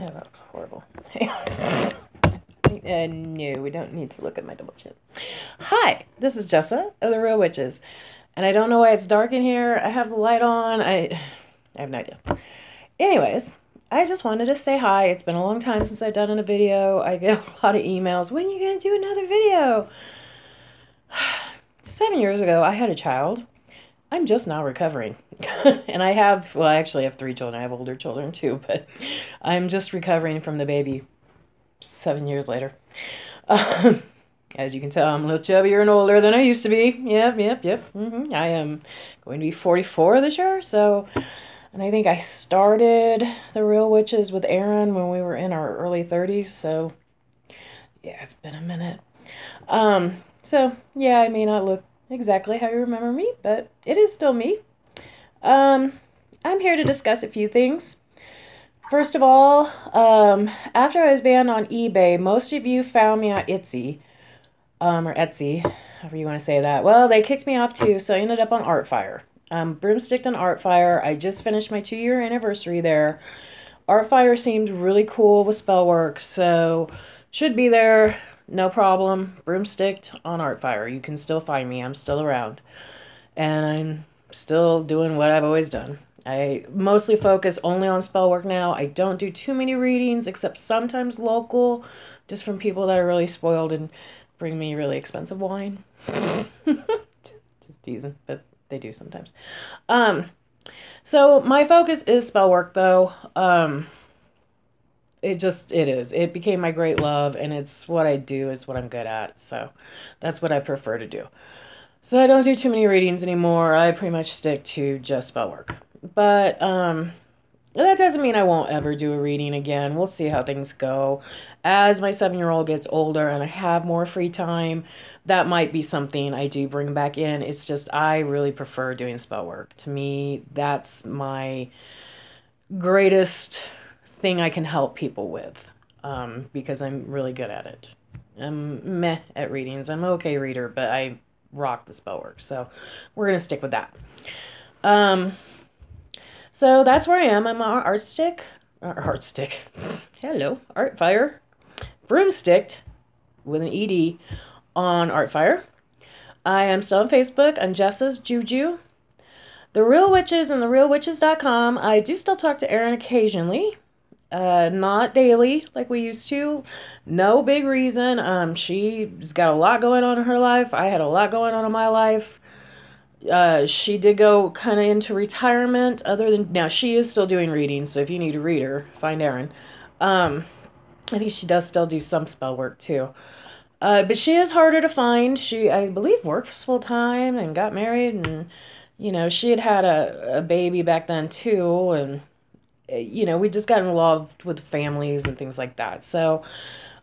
Oh, that looks horrible. No, we don't need to look at my double chin. Hi, this is Jessa of The Real Witches. And I don't know why it's dark in here. I have the light on. I have no idea. Anyways, I just wanted to say hi. It's been a long time since I've done a video. I get a lot of emails. When are you going to do another video? 7 years ago, I had a child. I'm just now recovering. And I actually have 3 children. I have older children too, but I'm just recovering from the baby 7 years later. As you can tell, I'm a little chubbier and older than I used to be. Yep. I am going to be 44 this year, and I think I started The Real Witches with Aaron when we were in our early 30s, so yeah, it's been a minute. So yeah, I may not look exactly how you remember me, but it is still me. I'm here to discuss a few things. First of all, after I was banned on eBay, most of you found me on Etsy, or Etsy, however you want to say that. Well, they kicked me off too, so I ended up on Artfire. Broomsticked on Artfire. I just finished my 2-year anniversary there. Artfire seemed really cool with spellwork, so should be there, no problem. Broomsticked on Artfire. You can still find me. I'm still around. And I'm still doing what I've always done. I mostly focus only on spellwork now. I don't do too many readings, except sometimes local, just from people that are really spoiled and bring me really expensive wine. Just teasing, but they do sometimes. So my focus is spellwork, though. It is. It became my great love, and it's what I do. It's what I'm good at. So that's what I prefer to do. So I don't do too many readings anymore. I pretty much stick to just spellwork. But that doesn't mean I won't ever do a reading again. We'll see how things go. As my 7-year-old gets older and I have more free time, that might be something I do bring back in. It's just I really prefer doing spellwork. To me, that's my greatest thing I can help people with, because I'm really good at it. I'm meh at readings. I'm an okay reader, but I rock the spellwork, so we're gonna stick with that. So that's where I am. I'm on Artstick. Hello, Artfire. Broomsticked with an ED on Artfire. I am still on Facebook. I'm Jessa's Juju. The Real Witches and therealwitches.com. I do still talk to Erin occasionally. Not daily like we used to. No big reason. She's got a lot going on in her life. I had a lot going on in my life. She did go kind of into retirement. Now she is still doing readings, so if you need a reader, find Erin. I think she does still do some spell work too. But she is harder to find. She, I believe, works full time and got married, and she had a baby back then too, and we just got involved with families and things like that. So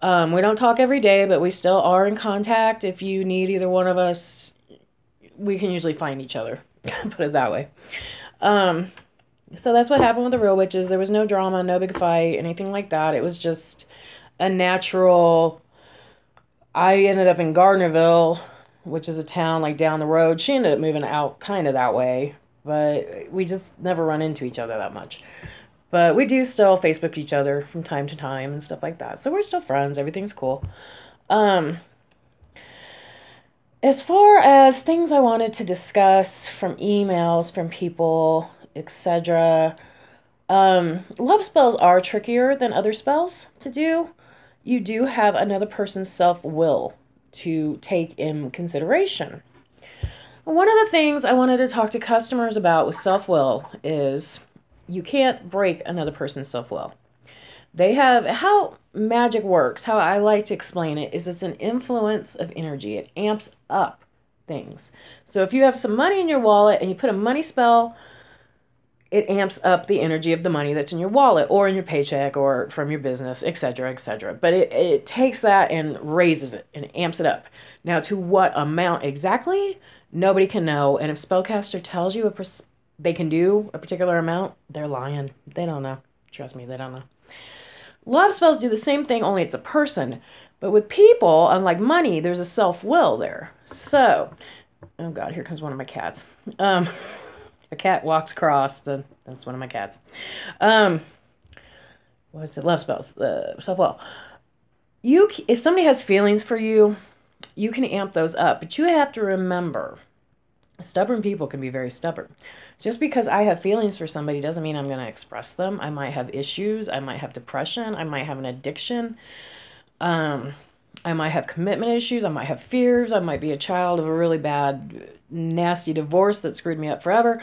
we don't talk every day, but we still are in contact. If you need either one of us, we can usually find each other. Put it that way. So that's what happened with the Real Witches. There was no drama, no big fight, anything like that. It was just a natural. I ended up in Gardnerville, which is a town like down the road. She ended up moving out kind of that way, but we just never run into each other that much. But we do still Facebook each other from time to time and stuff like that. So we're still friends. Everything's cool. As far as things I wanted to discuss from emails from people, etc., love spells are trickier than other spells to do. You do have another person's self-will to take in consideration. One of the things I wanted to talk to customers about with self-will is you can't break another person's self-will. How magic works, how I like to explain it, is it's an influence of energy. It amps up things. So if you have some money in your wallet and you put a money spell, it amps up the energy of the money that's in your wallet or in your paycheck or from your business, etc., etc. But it takes that and raises it and amps it up. Now, to what amount exactly, nobody can know. And if spellcaster tells you they can do a particular amount, they're lying. They don't know. Trust me, they don't know. Love spells do the same thing, only it's a person. But with people, unlike money, there's a self-will there. So, oh God, here comes one of my cats. If a cat walks across, then that's one of my cats. what is it? Love spells, self-love. If somebody has feelings for you, you can amp those up, but you have to remember, stubborn people can be very stubborn. Just because I have feelings for somebody doesn't mean I'm going to express them. I might have issues. I might have depression. I might have an addiction. I might have commitment issues. I might have fears. I might be a child of a really bad, nasty divorce that screwed me up forever.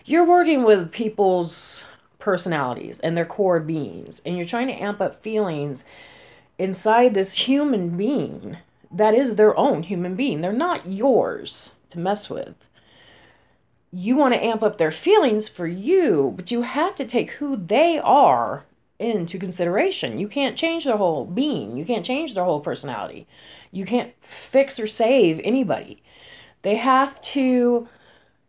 You're working with people's personalities and their core beings, and you're trying to amp up feelings inside this human being that is their own human being. They're not yours to mess with. You want to amp up their feelings for you, but you have to take who they are into consideration. You can't change their whole being. You can't change their whole personality. You can't fix or save anybody. They have to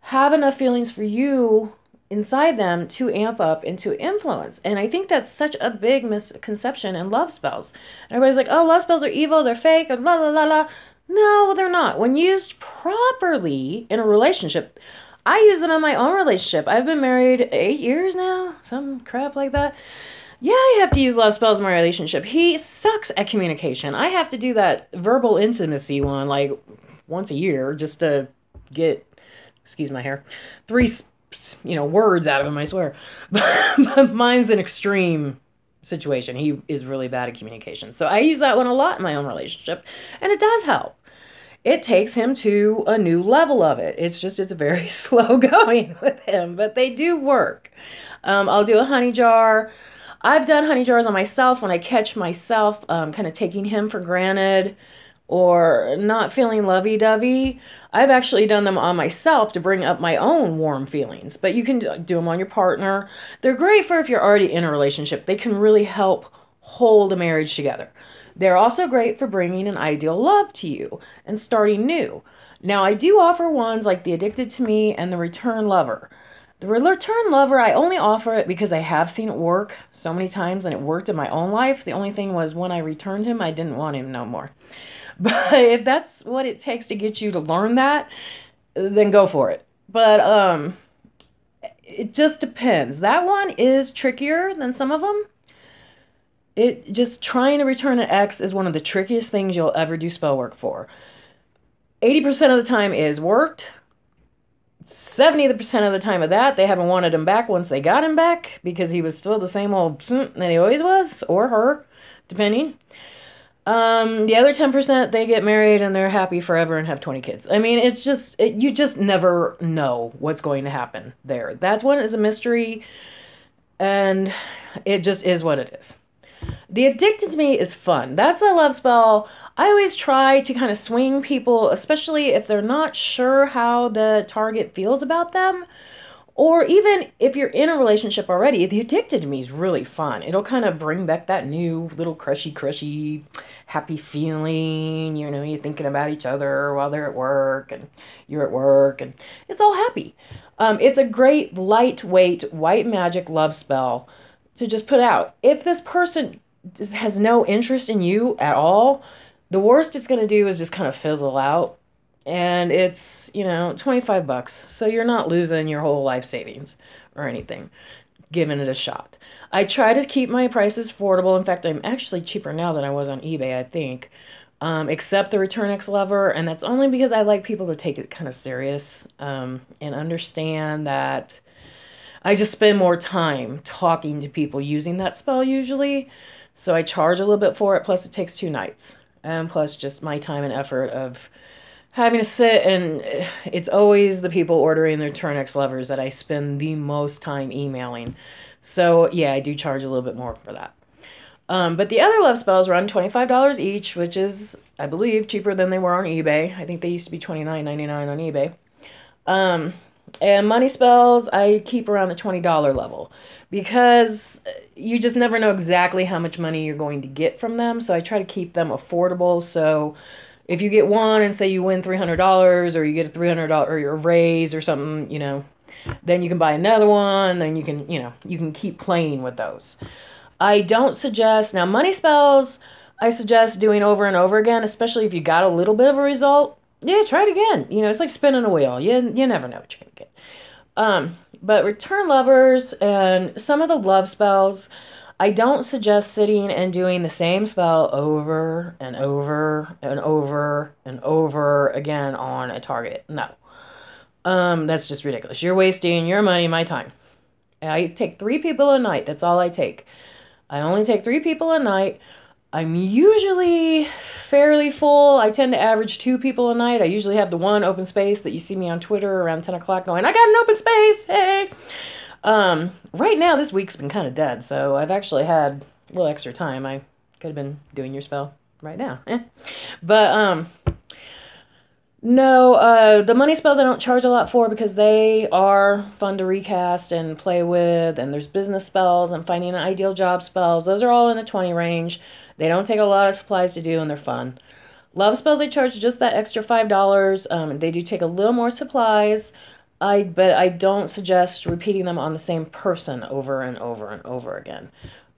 have enough feelings for you inside them to amp up and to influence. And I think that's such a big misconception in love spells. Everybody's like, oh, love spells are evil, they're fake, or la la la la. No, they're not. When used properly in a relationship, I use them in my own relationship. I've been married 8 years now, some crap like that. Yeah, I have to use love spells in my relationship. He sucks at communication. I have to do that verbal intimacy one like once a year just to get, excuse my hair, 3 words out of him, I swear. But mine's an extreme situation. He is really bad at communication. So I use that one a lot in my own relationship, and it does help. It takes him to a new level of it. It's very slow going with him, but they do work. I'll do a honey jar. I've done honey jars on myself when I catch myself kind of taking him for granted or not feeling lovey-dovey. I've actually done them on myself to bring up my own warm feelings, but you can do them on your partner. They're great for if you're already in a relationship. They can really help hold a marriage together. They're also great for bringing an ideal love to you and starting new. Now, I do offer ones like the Addicted to Me and the Return Lover. The Return Lover, I only offer it because I have seen it work so many times, and it worked in my own life. The only thing was when I returned him, I didn't want him no more. But if that's what it takes to get you to learn that, then go for it. But it just depends. That one is trickier than some of them. Just trying to return an ex is one of the trickiest things you'll ever do spell work for. 80% of the time is worked. 70% of the time of that, they haven't wanted him back once they got him back because he was still the same old that he always was, or her, depending. The other 10%, they get married and they're happy forever and have 20 kids. I mean, it's just, you just never know what's going to happen there. That's one is a mystery, and it just is what it is. The Addicted to Me is fun. That's the love spell. I always try to kind of swing people, especially if they're not sure how the target feels about them. Or even if you're in a relationship already, the Addicted to Me is really fun. It'll kind of bring back that new little crushy, happy feeling. You know, you're thinking about each other while they're at work and you're at work and it's all happy. It's a great, lightweight, white magic love spell to just put out. If this person just has no interest in you at all, the worst it's going to do is just kind of fizzle out. And it's, $25. So you're not losing your whole life savings or anything, giving it a shot. I try to keep my prices affordable. In fact, I'm actually cheaper now than I was on eBay, I think. Except the Return X Lover. And that's only because I like people to take it kind of serious and understand that I just spend more time talking to people using that spell usually. So I charge a little bit for it. Plus it takes 2 nights. And plus just my time and effort of having to sit, and it's always the people ordering their Return X Lovers that I spend the most time emailing. So yeah, I do charge a little bit more for that. But the other love spells run $25 each, which is, I believe, cheaper than they were on eBay. I think they used to be $29.99 on eBay. And money spells, I keep around the $20 level because you just never know exactly how much money you're going to get from them. So I try to keep them affordable. So if you get one and say you win $300 or you get a $300 or a raise or something, then you can buy another one. Then you can keep playing with those. I don't suggest, now money spells, I suggest doing over and over again, especially if you got a little bit of a result. Yeah, try it again. It's like spinning a wheel. You never know what you're going to get. But Return Lovers and some of the love spells, I don't suggest sitting and doing the same spell over and over and over and over again on a target. No. That's just ridiculous. You're wasting your money, my time. I take 3 people a night. That's all I take. I only take 3 people a night. I'm usually fairly full. I tend to average 2 people a night. I usually have the one open space that you see me on Twitter around 10 o'clock going, I got an open space, hey! Right now, this week's been kind of dead, so I've actually had a little extra time. I could have been doing your spell right now. But, no, the money spells I don't charge a lot for because they are fun to recast and play with, and there's business spells and finding an ideal job spells. Those are all in the 20 range. They don't take a lot of supplies to do, and they're fun. Love spells I charge just that extra $5. They do take a little more supplies, but I don't suggest repeating them on the same person over and over and over again.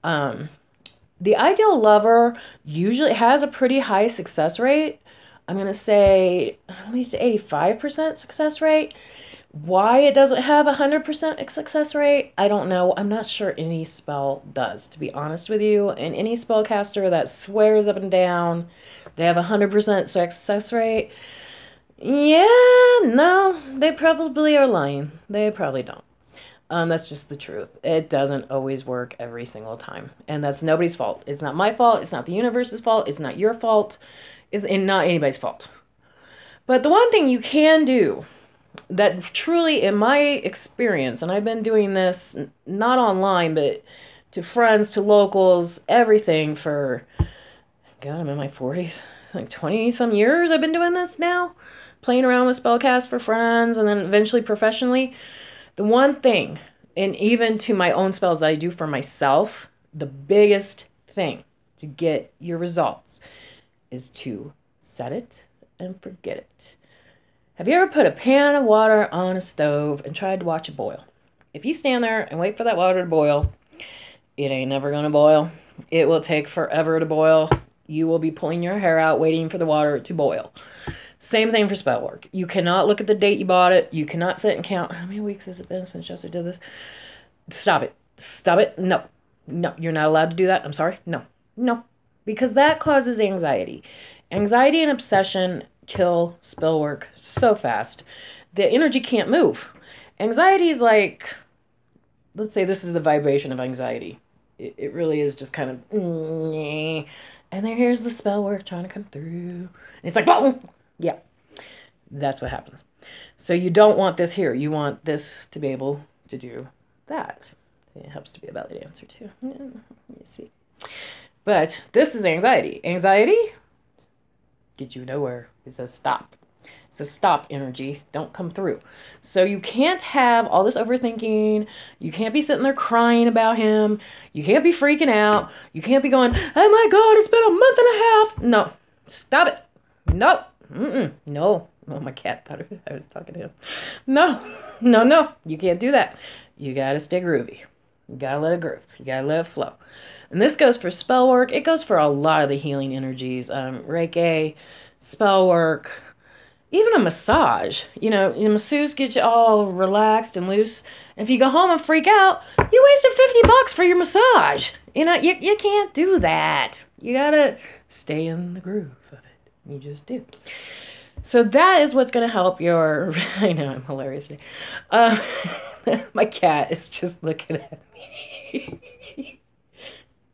The ideal lover usually has a pretty high success rate. I'm going to say at least 85% success rate. Why it doesn't have 100% success rate, I don't know. I'm not sure any spell does, to be honest with you. And any spellcaster that swears up and down they have 100% success rate, yeah, no, they probably are lying. They probably don't. That's just the truth. It doesn't always work every single time. And that's nobody's fault. It's not my fault. It's not the universe's fault. It's not your fault. It's not anybody's fault. But the one thing you can do that truly, in my experience, and I've been doing this not online, but to friends, to locals, everything for, God, I'm in my 40s, like 20 some years I've been doing this now, playing around with spellcast for friends and then eventually professionally. The one thing, and even to my own spells that I do for myself, the biggest thing to get your results is to set it and forget it. Have you ever put a pan of water on a stove and tried to watch it boil? If you stand there and wait for that water to boil, it ain't never going to boil. It will take forever to boil. You will be pulling your hair out waiting for the water to boil. Same thing for spell work. You cannot look at the date you bought it. You cannot sit and count, how many weeks has it been since Jessa did this? Stop it. Stop it. No. No, you're not allowed to do that. I'm sorry. No. No. Because that causes anxiety. Anxiety and obsession kill spell work so fast. The energy can't move. Anxiety is like, let's say this is the vibration of anxiety. It really is just kind of, and then here's the spell work trying to come through. And it's like, boom! Yeah, that's what happens. So you don't want this here. You want this to be able to do that. It helps to be a valid answer too. You see. But this is anxiety. Anxiety gets you nowhere. It says stop. It says stop, energy. Don't come through. So you can't have all this overthinking. You can't be sitting there crying about him. You can't be freaking out. You can't be going, oh my God, it's been a month and a half. No. Stop it. No. No. Oh, my cat thought I was talking to him. No. No, no. You can't do that. You got to stay groovy. You got to let it groove. You got to let it flow. And this goes for spell work. It goes for a lot of the healing energies. Reiki, spell work, even a massage. You know, masseuse gets you all relaxed and loose. If you go home and freak out, you wasted $50 for your massage. You know, you can't do that. You got to stay in the groove of it. You just do. So that is what's going to help your... I know, I'm hilarious today. My cat is just looking at me.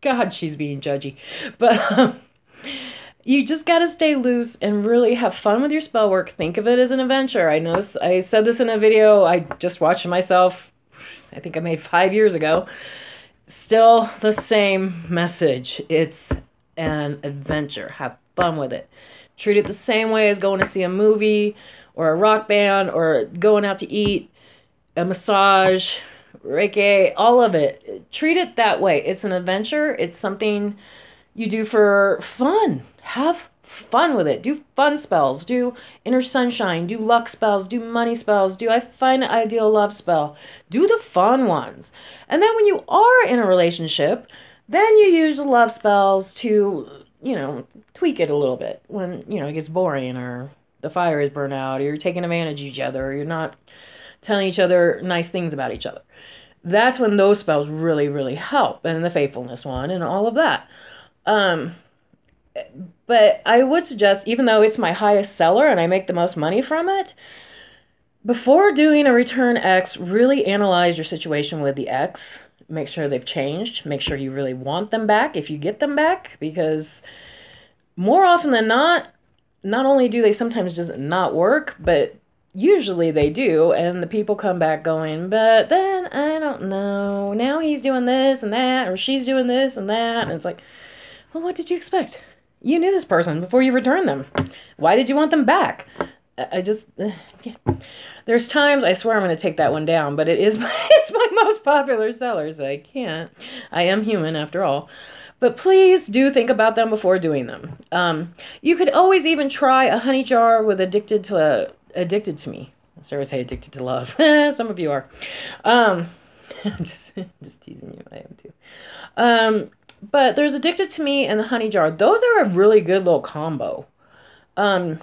God, she's being judgy. But you just got to stay loose and really have fun with your spell work. Think of it as an adventure. I know I said this in a video I just watched myself, I think I made 5 years ago. Still the same message. It's an adventure. Have fun with it. Treat it the same way as going to see a movie or a rock band or going out to eat, a massage, Reiki, all of it. Treat it that way. It's an adventure. It's something you do for fun. Have fun with it. Do fun spells. Do inner sunshine. Do luck spells. Do money spells. Do I find an ideal love spell. Do the fun ones. And then when you are in a relationship, then you use the love spells to, you know, tweak it a little bit when, you know, it gets boring or the fire is burnt out or you're taking advantage of each other or you're not telling each other nice things about each other. That's when those spells really, really help, and the faithfulness one and all of that. Um, but I would suggest, even though it's my highest seller and I make the most money from it, before doing a return X, really analyze your situation with the X. Make sure they've changed. Make sure you really want them back if you get them back, because more often than not only do they sometimes just not work, but usually they do, and the people come back going, but then I don't know. Now he's doing this and that, or she's doing this and that, and it's like, well, what did you expect? You knew this person before you returned them. Why did you want them back? I just, yeah. There's times I swear I'm going to take that one down, but it's my most popular seller, so I can't. I am human after all. But please do think about them before doing them. You could always even try a honey jar with addicted to me. I started to say addicted to love. Some of you are. I'm just teasing you. I am too. But there's addicted to me and the honey jar. Those are a really good little combo. And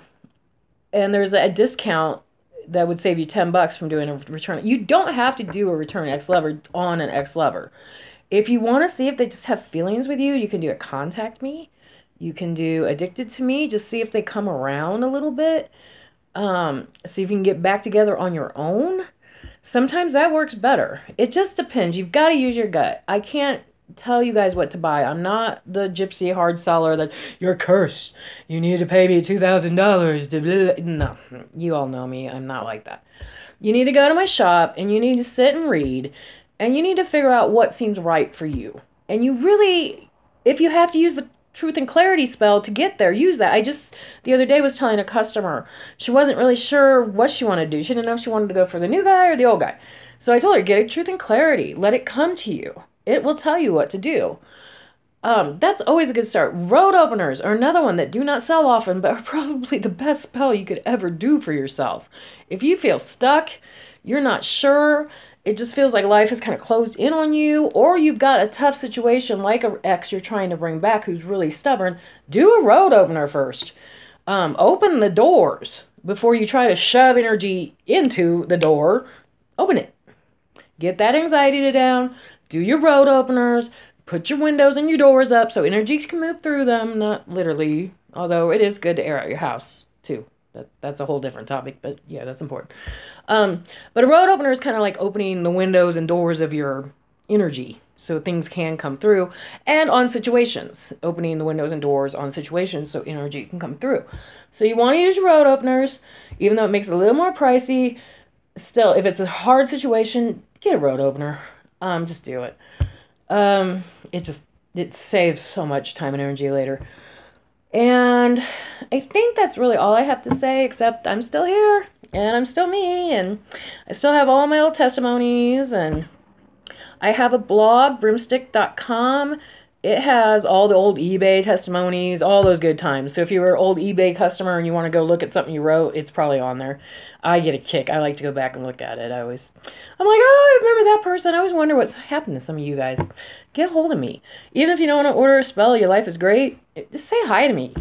there's a discount that would save you $10 from doing a return. You don't have to do a return ex-lover on an ex-lover. If you want to see if they just have feelings with you, you can do a contact me. You can do addicted to me. Just see if they come around a little bit. See if you can get back together on your own. Sometimes that works better. It just depends. You've got to use your gut. I can't tell you guys what to buy. I'm not the gypsy hard seller that you're cursed. You need to pay me $2,000. No, you all know me. I'm not like that. You need to go to my shop and you need to sit and read and you need to figure out what seems right for you. And you really, if you have to use the truth and clarity spell to get there, use that. I just, the other day was telling a customer, she wasn't really sure what she wanted to do. She didn't know if she wanted to go for the new guy or the old guy. So I told her, get a truth and clarity. Let it come to you. It will tell you what to do. That's always a good start. Road openers are another one that do not sell often, but are probably the best spell you could ever do for yourself. If you feel stuck, you're not sure, it just feels like life is kind of closed in on you, or you've got a tough situation like an ex you're trying to bring back who's really stubborn, do a road opener first. Open the doors before you try to shove energy into the door. Open it. Get that anxiety down. Do your road openers, put your windows and your doors up so energy can move through them, not literally, although it is good to air out your house, too. That's a whole different topic, but yeah, that's important. But a road opener is kind of like opening the windows and doors of your energy so things can come through, and on situations, opening the windows and doors on situations so energy can come through. So you want to use your road openers, even though it makes it a little more pricey. Still, if it's a hard situation, get a road opener. Just do it. It saves so much time and energy later. And I think that's really all I have to say, except I'm still here and I'm still me and I still have all my old testimonies, and I have a blog, broomsticked.com. It has all the old eBay testimonies, all those good times. So if you were an old eBay customer and you want to go look at something you wrote, it's probably on there. I get a kick. I like to go back and look at it. I'm like, oh, I remember that person. I always wonder what's happened to some of you guys. Get a hold of me. Even if you don't want to order a spell, your life is great, just say hi to me.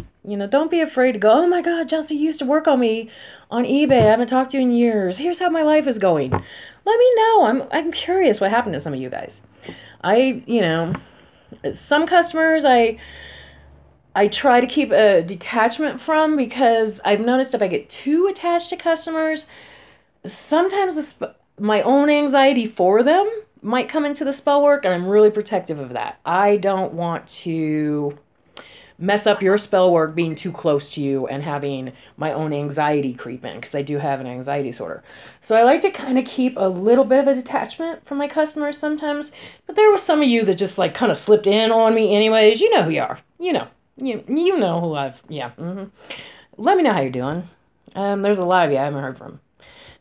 Don't be afraid to go, oh my God, Jessa used to work on me on eBay. I haven't talked to you in years. Here's how my life is going. Let me know. I'm curious what happened to some of you guys. Some customers I try to keep a detachment from, because I've noticed if I get too attached to customers, sometimes my own anxiety for them might come into the spell work, and I'm really protective of that. I don't want to mess up your spell work being too close to you and having my own anxiety creep in, because I do have an anxiety disorder. So I like to kind of keep a little bit of a detachment from my customers sometimes. But there was some of you that just like kind of slipped in on me anyways. You know who you are. You know who Let me know how you're doing. There's a lot of you I haven't heard from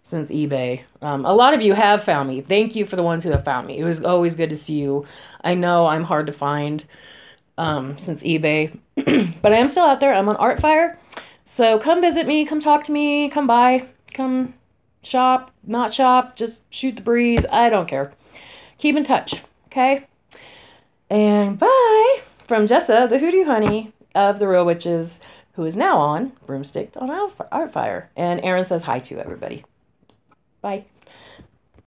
since eBay. A lot of you have found me. Thank you for the ones who have found me. It was always good to see you. I know I'm hard to find since eBay, but I am still out there. I'm on Artfire. So come visit me, come talk to me, come by, come shop, not shop, just shoot the breeze. I don't care. Keep in touch, okay? And bye from Jessa, the Hoodoo Honey of the Real Witches, who is now on Broomsticked on Artfire. And Aaron says hi to everybody. Bye.